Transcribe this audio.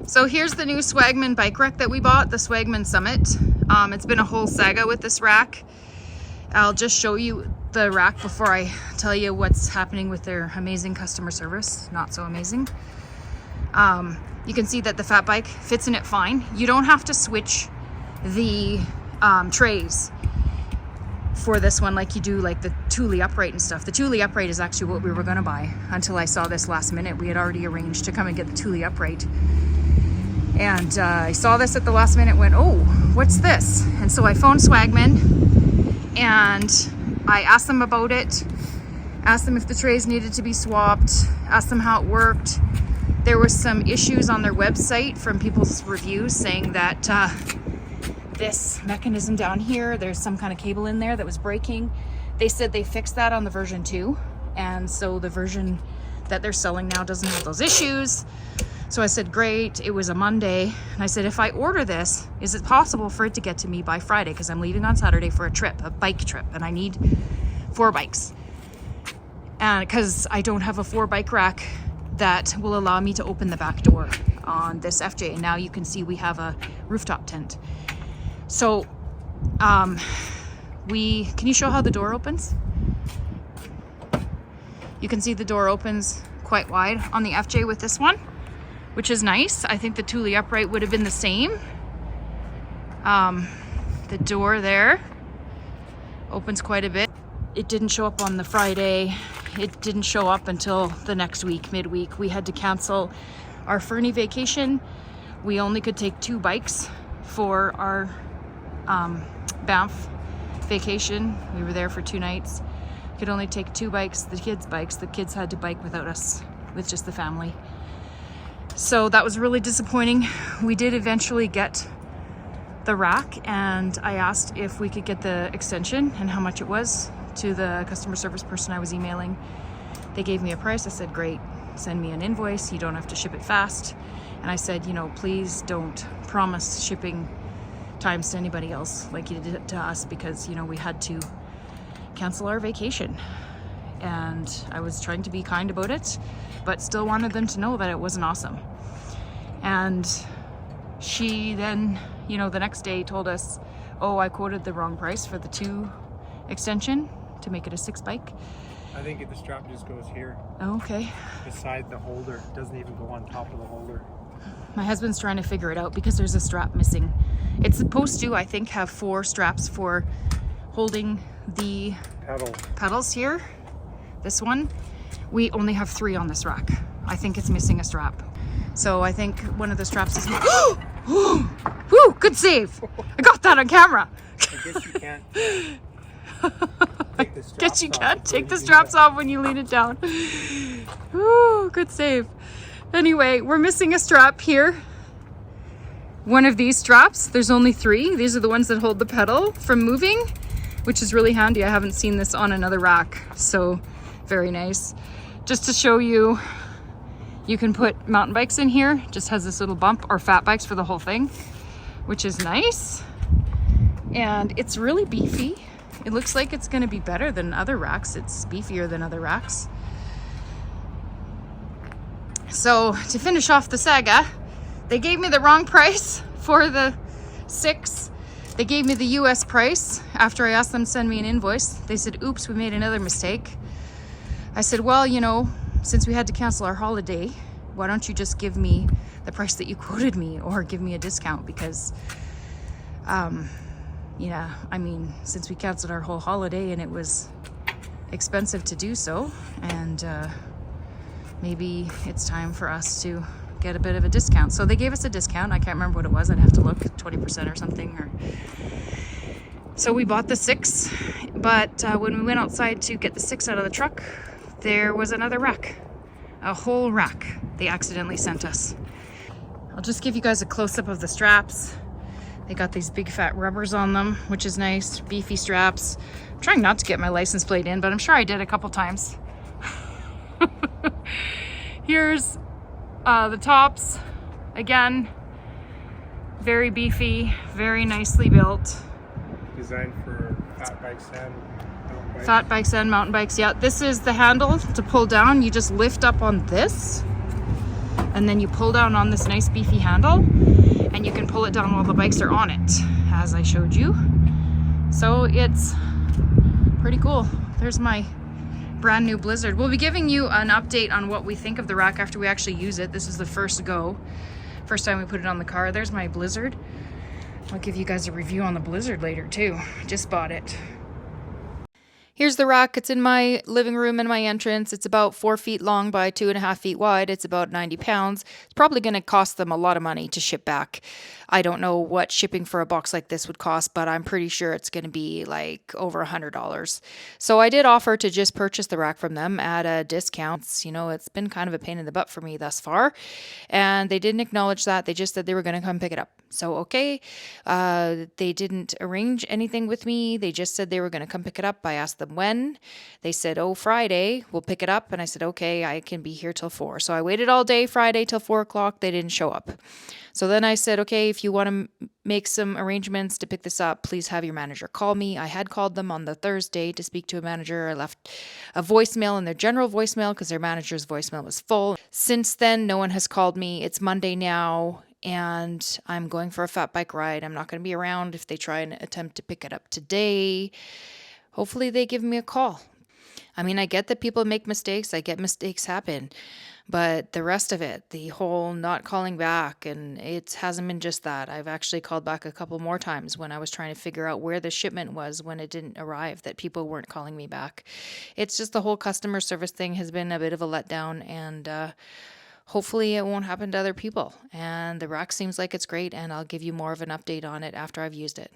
So here's the new Swagman bike rack that we bought, the Swagman Summit. It's been a whole saga with this rack. I'll just show you the rack before I tell you what's happening with their amazing customer service. Not so amazing. You can see that the fat bike fits in it fine. You don't have to switch the trays for this one like you do like the Thule upright and stuff. The Thule upright is actually what we were gonna buy until I saw this last minute. We had already arranged to come and get the Thule upright. And I saw this at the last minute, went, oh, what's this? And so I phoned Swagman and I asked them about it, asked them if the trays needed to be swapped, asked them how it worked. There were some issues on their website from people's reviews saying that this mechanism down here, there's some kind of cable in there that was breaking. They said they fixed that on the version 2, and so the version that they're selling now doesn't have those issues. So I said, great. It was a Monday, and I said, if I order this, is it possible for it to get to me by Friday? Because I'm leaving on Saturday for a trip, a bike trip, and I need 4 bikes. And because I don't have a 4 bike rack that will allow me to open the back door on this FJ. And now you can see we have a rooftop tent. So, can you show how the door opens? You can see the door opens quite wide on the FJ with this one, which is nice. I think the Thule upright would have been the same. The door there opens quite a bit. It didn't show up on the Friday. It didn't show up until the next week, midweek. We had to cancel our Fernie vacation. We only could take 2 bikes for our Banff vacation. We were there for 2 nights. Could only take 2 bikes, the kids' bikes. The kids had to bike without us, with just the family. So that was really disappointing. We did eventually get the rack, and I asked if we could get the extension and how much it was to the customer service person I was emailing. They gave me a price. I said, great, send me an invoice. You don't have to ship it fast. And I said, you know, please don't promise shipping times to anybody else like you did it to us, because, you know, we had to cancel our vacation. And I was trying to be kind about it, but still wanted them to know that it wasn't awesome. And she then, you know, the next day told us, oh, I quoted the wrong price for the 2 extension to make it a 6 bike. I think the strap just goes here. Oh, okay. Beside the holder. It doesn't even go on top of the holder. My husband's trying to figure it out because there's a strap missing. It's supposed to, I think, have 4 straps for holding the pedals here. This one. We only have 3 on this rack. I think it's missing a strap. So I think one of the straps is... Woo! Good save! I got that on camera! I guess you can't take the straps Guess you can't take the straps off when you lean it down. Woo! Good save. Anyway, we're missing a strap here. One of these straps. There's only 3. These are the ones that hold the pedal from moving, which is really handy. I haven't seen this on another rack, so very nice. Just to show you, you can put mountain bikes in here. Just has this little bump, or fat bikes for the whole thing, which is nice. And it's really beefy. It looks like it's gonna be better than other racks. It's beefier than other racks. So to finish off the Saga, they gave me the wrong price for the 6. They gave me the US price after I asked them to send me an invoice. They said, oops, we made another mistake. I said, well, you know, since we had to cancel our holiday, why don't you just give me the price that you quoted me, or give me a discount? Because, yeah, I mean, since we canceled our whole holiday and it was expensive to do so, and maybe it's time for us to get a bit of a discount. So they gave us a discount. I can't remember what it was. I'd have to look, 20% or something. So we bought the 6, but when we went outside to get the 6 out of the truck, there was another rack, a whole rack they accidentally sent us. I'll just give you guys a close-up of the straps. They got these big fat rubbers on them, which is nice, beefy straps. I'm trying not to get my license plate in, but I'm sure I did a couple times. Here's the tops. Again, very beefy, very nicely built. Designed for fat bikes and mountain bikes. Fat bikes and mountain bikes, yeah. This is the handle to pull down. You just lift up on this, and then you pull down on this nice beefy handle, and you can pull it down while the bikes are on it, as I showed you. So it's pretty cool. There's my brand new Blizzard. We'll be giving you an update on what we think of the rack after we actually use it. This is the first time we put it on the car. There's my Blizzard. I'll give you guys a review on the Blizzard later too. Just bought it. Here's the rack. It's in my living room and my entrance. It's about 4 feet long by 2.5 feet wide. It's about 90 pounds. It's probably going to cost them a lot of money to ship back. I don't know what shipping for a box like this would cost, but I'm pretty sure it's going to be like over $100. So I did offer to just purchase the rack from them at a discount. You know, it's been kind of a pain in the butt for me thus far. And they didn't acknowledge that. They just said they were going to come pick it up. So, okay. They didn't arrange anything with me. They just said they were going to come pick it up. I asked them when. They said, oh, Friday, we'll pick it up. And I said, okay, I can be here till 4. So I waited all day Friday till 4 o'clock. They didn't show up. So then I said, okay, if you want to make some arrangements to pick this up, please have your manager call me. I had called them on the Thursday to speak to a manager. I left a voicemail in their general voicemail because their manager's voicemail was full. Since then, no one has called me. It's Monday now, and I'm going for a fat bike ride. I'm not going to be around if they try and attempt to pick it up today. Hopefully they give me a call. I mean, I get that people make mistakes. I get mistakes happen. But the rest of it, the whole not calling back, and it hasn't been just that. I've actually called back a couple more times when I was trying to figure out where the shipment was when it didn't arrive, that people weren't calling me back. It's just the whole customer service thing has been a bit of a letdown, and hopefully it won't happen to other people. And the rack seems like it's great, and I'll give you more of an update on it after I've used it.